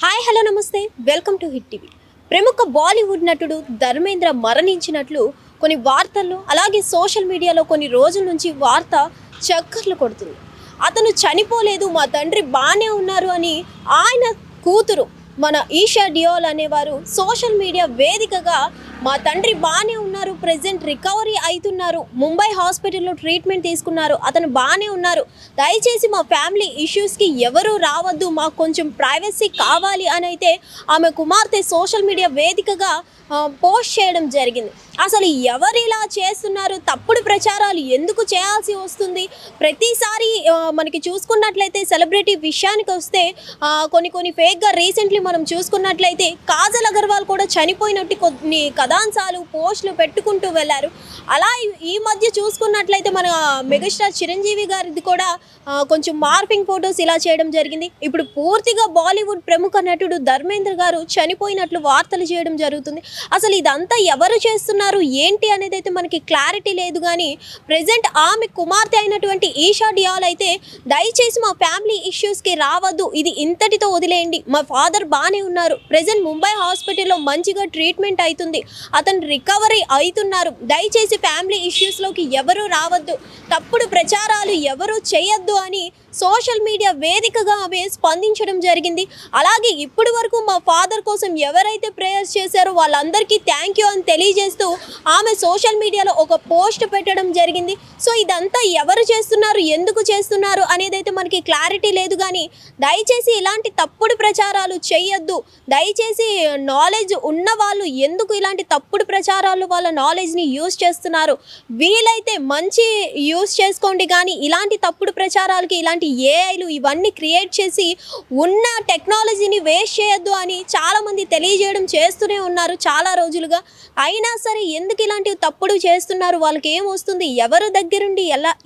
Hi hello నమస్తే welcome to hit TV. ప్రముఖ బాలీవుడ్ నటుడు ధర్మేంద్ర మరణించినట్లు కొన్ని వార్తల్లో అలాగే సోషల్ మీడియాలో కొన్ని రోజుల నుంచి వార్త చక్కర్లు కొడుతుంది. అతను చనిపోలేదు, మా తండ్రి బాగానే ఉన్నారు అని ఆయన కూతురు మన ఈషా డియోల్ అనేవారు సోషల్ మీడియా వేదికగా మా తండ్రి బాగానే ఉన్నారు, ప్రెజెంట్ రికవరీ అవుతున్నారు, ముంబై హాస్పిటల్లో ట్రీట్మెంట్ తీసుకున్నారు, అతను బాగానే ఉన్నారు, దయచేసి మా ఫ్యామిలీ ఇష్యూస్కి ఎవరు రావద్దు, మాకు కొంచెం ప్రైవసీ కావాలి అని అయితే ఆమె కుమార్తె సోషల్ మీడియా వేదికగా పోస్ట్ చేయడం జరిగింది. అసలు ఎవరు ఇలా చేస్తున్నారు, తప్పుడు ప్రచారాలు ఎందుకు చేయాల్సి వస్తుంది? ప్రతిసారి మనకి చూసుకున్నట్లయితే సెలబ్రిటీ విషయానికి వస్తే కొన్ని ఫేక్గా రీసెంట్లీ మనం చూసుకున్నట్లయితే కాజల్ అగర్వాల్ కూడా చనిపోయినట్టు కొన్ని కథాంశాలు పోస్టులు పెట్టుకుంటూ వెళ్ళారు. అలా ఈ మధ్య చూసుకున్నట్లయితే మన మెగాస్టార్ చిరంజీవి గారిది కూడా కొంచెం మార్ఫింగ్ ఫొటోస్ ఇలా చేయడం జరిగింది. ఇప్పుడు పూర్తిగా బాలీవుడ్ ప్రముఖ నటుడు ధర్మేంద్ర గారు చనిపోయినట్లు వార్తలు చేయడం జరుగుతుంది. అసలు ఇదంతా ఎవరు చేస్తున్నారు ఏంటి అనేది అయితే మనకి క్లారిటీ లేదు. కానీ ప్రెజెంట్ ఆమె కుమార్తె అయినటువంటి ఈషా డియాల్ అయితే దయచేసి మా ఫ్యామిలీ ఇష్యూస్కి రావద్దు, ఇది ఇంతటితో వదిలేయండి, మా ఫాదర్ బాగానే ఉన్నారు, ప్రెజెంట్ ముంబై హాస్పిటల్లో మంచిగా ట్రీట్మెంట్ అవుతుంది, అతను రికవరీ అవుతున్నారు, దయచేసి ఫ్యామిలీ ఇష్యూస్లోకి ఎవరు రావద్దు, తప్పుడు ప్రచారాలు ఎవరు చేయొద్దు అని సోషల్ మీడియా వేదికగా ఆమె స్పందించడం జరిగింది. అలాగే ఇప్పటి వరకు మా ఫాదర్ కోసం ఎవరైతే ప్రేయర్స్ చేశారో వాళ్ళందరికీ థ్యాంక్ యూ అని తెలియజేస్తూ ఆమె సోషల్ మీడియాలో ఒక పోస్ట్ పెట్టడం జరిగింది. సో ఇదంతా ఎవరు చేస్తున్నారు, ఎందుకు చేస్తున్నారు అనేది అయితే మనకి క్లారిటీ లేదు. కానీ దయచేసి ఇలాంటి తప్పుడు ప్రచారాలు చేయొద్దు, దయచేసి నాలెడ్జ్ ఉన్న వాళ్ళు ఎందుకు ఇలాంటి తప్పుడు ప్రచారాలు వాళ్ళ నాలెడ్జ్ని యూజ్ చేస్తున్నారు, వీలైతే మంచి యూజ్ చేసుకోండి. కానీ ఇలాంటి తప్పుడు ప్రచారాలకి ఇలాంటి ఏఐలు ఇవన్నీ క్రియేట్ చేసి ఉన్న టెక్నాలజీని వేస్ట్ చేయొద్దు అని చాలామంది తెలియజేయడం చేస్తూనే ఉన్నారు చాలా రోజులుగా. అయినా సరే ఎందుకు ఇలాంటివి తప్పుడు చేస్తున్నారు, వాళ్ళకి ఏం వస్తుంది, ఎవరి దగ్గరుండి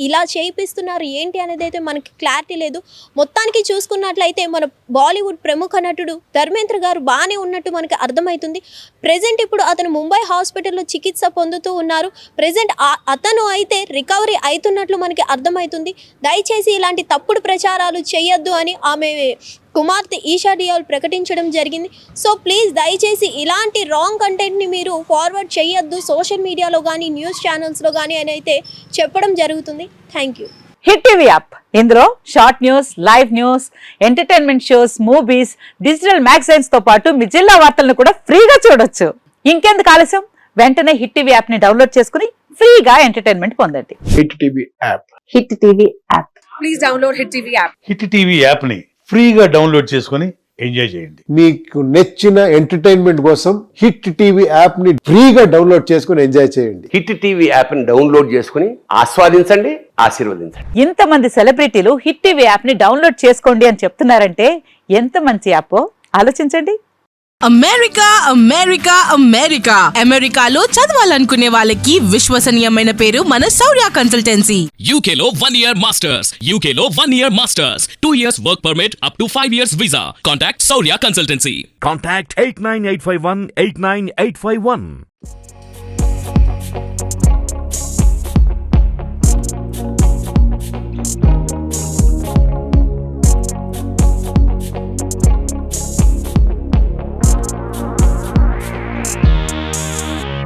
ఇలా చేయిస్తున్నారు ఏంటి అనేది అయితే మనకి క్లారిటీ లేదు. మొత్తానికి చూసుకున్నట్లయితే మన బాలీవుడ్ ప్రముఖ నటుడు ధర్మేంద్ర గారు బాగానే ఉన్నట్టు మనకి అర్థమవుతుంది. ప్రెజెంట్ ఇప్పుడు అతను ముంబై హాస్పిటల్లో చికిత్స పొందుతూ ఉన్నారు. ప్రెజెంట్ అతను అయితే రికవరీ అవుతున్నట్లు మనకి అర్థమవుతుంది. దయచేసి ఇలాంటి తప్పుడు ప్రచారాలు చేయొద్దు అని ఆమె కుమార్తె ఈషా డియాల్ ప్రకటించడం జరిగింది. సో ప్లీజ్ దయచేసి ఇలాంటి రాంగ్ కంటెంట్ని మీరు ఫార్వర్డ్ చేయొద్దు సోషల్ మీడియాలో కానీ న్యూస్ ఛానల్స్లో కానీ అని అయితే చెప్పడం జరుగుతుంది. Thank you. Hit TV app, ఇందులో short news, live news, entertainment shows, movies, digital magazines తో పాటు మీ జిల్లా వార్తలను కూడా ఫ్రీగా చూడొచ్చు. ఇంకెందుకు ఆలస్యం, వెంటనే హిట్ టీవీ యాప్ ని డౌన్లోడ్ చేసుకుని ఫ్రీగా ఎంటర్టైన్మెంట్ పొందండి. Hit TV app. Hit TV app. Please download hit TV app. Hit TV app ని ఫ్రీగా డౌన్లోడ్ చేసుకుని ఎంజాయ్ చేయండి. మీకు నచ్చిన ఎంటర్టైన్మెంట్ కోసం హిట్ టీవీ యాప్ ని ఫ్రీగా డౌన్లోడ్ చేసుకుని ఎంజాయ్ చేయండి. హిట్ టీవీ యాప్ ని డౌన్లోడ్ చేసుకుని ఆస్వాదించండి, ఆశీర్వదించండి. ఇంతమంది సెలబ్రిటీలు హిట్ టీవీ యాప్ ని డౌన్లోడ్ చేసుకోండి అని చెప్తున్నారంటే ఎంత మంచి యాప్ ఆలోచించండి. అమెరికా అమెరికా అమెరికా అమెరికాలో చదవాలనుకునే వాళ్ళకి విశ్వసనీయమైన పేరు మన శౌర్య కన్సల్టెన్సీ. UK లో 1 year masters, UK లో 1 year masters, 2 years work permit up to 5 years visa. Contact Saurya Consultancy. Contact 89851 89851.